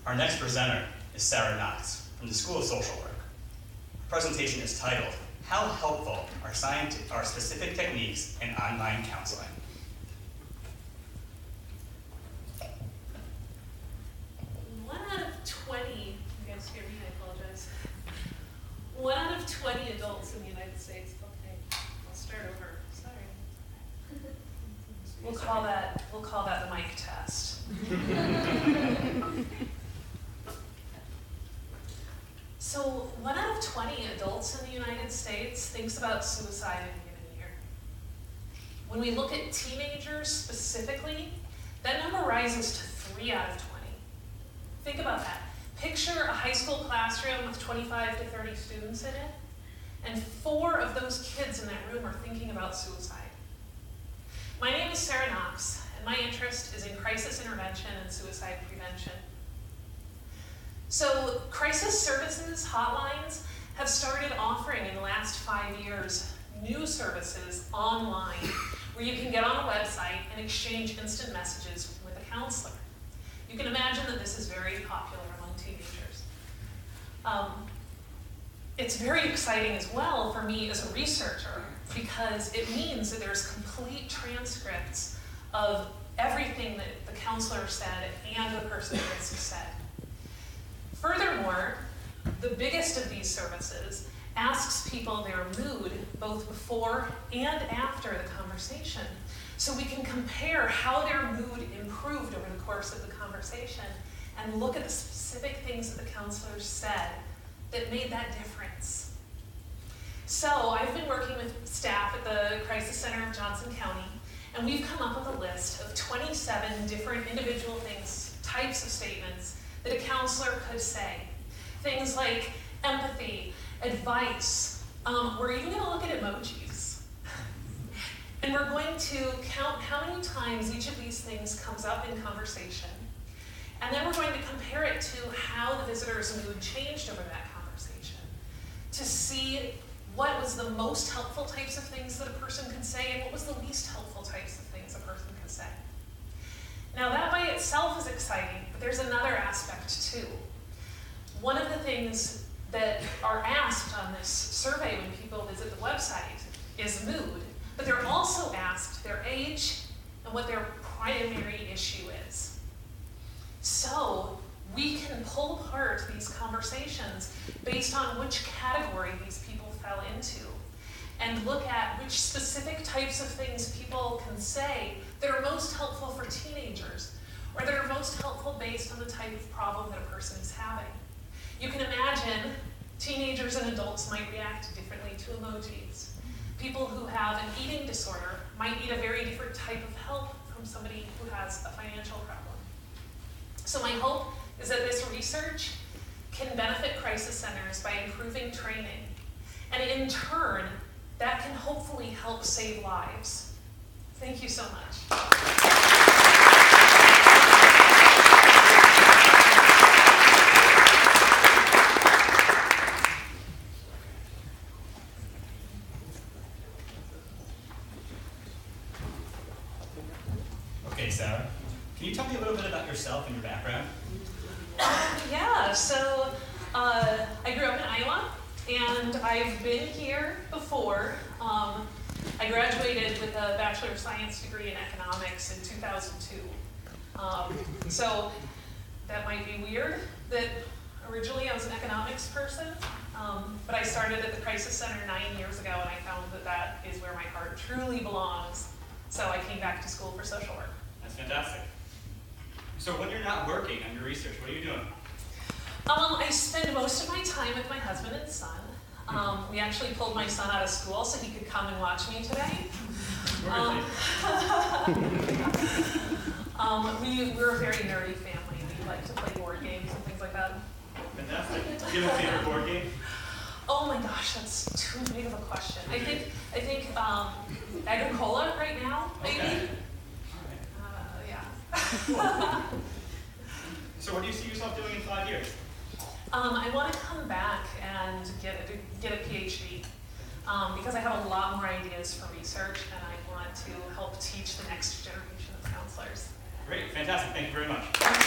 Our next presenter is Sara from the School of Social Work. Her presentation is titled, How Helpful Are Specific Techniques in Online Counseling? One out of 20 adults in the United States. Okay, I'll start over. Sorry. We'll call that the mic test. So 1 out of 20 adults in the United States thinks about suicide in a given year. When we look at teenagers specifically, that number rises to 3 out of 20. Think about that. Picture a high school classroom with 25 to 30 students in it, and 4 of those kids in that room are thinking about suicide. My name is Sara, and my interest is in crisis intervention and suicide prevention. So crisis services hotlines have started offering in the last 5 years new services online where you can get on a website and exchange instant messages with a counselor. You can imagine that this is very popular among teenagers. It's very exciting as well for me as a researcher because it means that there's complete transcripts of everything that the counselor said and the person at risk said. Furthermore, the biggest of these services asks people their mood both before and after the conversation, so we can compare how their mood improved over the course of the conversation and look at the specific things that the counselors said that made that difference. So I've been working with staff at the Crisis Center of Johnson County, and we've come up with a list of 27 different individual types of statements that a counselor could say. Things like empathy, advice. We're even going to look at emojis. And we're going to count how many times each of these things comes up in conversation. And then we're going to compare it to how the visitor's mood changed over that conversation to see what was the most helpful types of things that a person could say and what was the least helpful types of things a person could say. Now that by itself is exciting, but there's another aspect too. One of the things that are asked on this survey when people visit the website is mood, but they're also asked their age and what their primary issue is. So we can pull apart these conversations based on which category these people fell into and look at which specific types of things people can say that are most helpful for teenagers or that are most helpful based on the type of problem that a person is having. You can imagine teenagers and adults might react differently to emojis. People who have an eating disorder might need a very different type of help from somebody who has a financial problem. So my hope is that this research can benefit crisis centers by improving training, and in turn, that can hopefully help save lives. Thank you so much. Okay, Sara, can you tell me a little bit about yourself and your background? Yeah, so I grew up in Iowa, and I've been here before. I graduated with a Bachelor of Science degree in economics in 2002. So that might be weird that originally I was an economics person, but I started at the Crisis Center 9 years ago, and I found that that is where my heart truly belongs. So I came back to school for social work. That's fantastic. So when you're not working on your research, what are you doing? I spend most of my time with my husband and son. We actually pulled my son out of school so he could come and watch me today. We're a very nerdy family. We like to play board games and things like that. Fantastic. Do you have a favorite board game? Oh my gosh, that's too big of a question. I think Agricola right now, maybe. Okay. Yeah. So what do you see yourself doing in 5 years? I want to come back and get a PhD because I have a lot more ideas for research, and I want to help teach the next generation of counselors. Great, fantastic, thank you very much.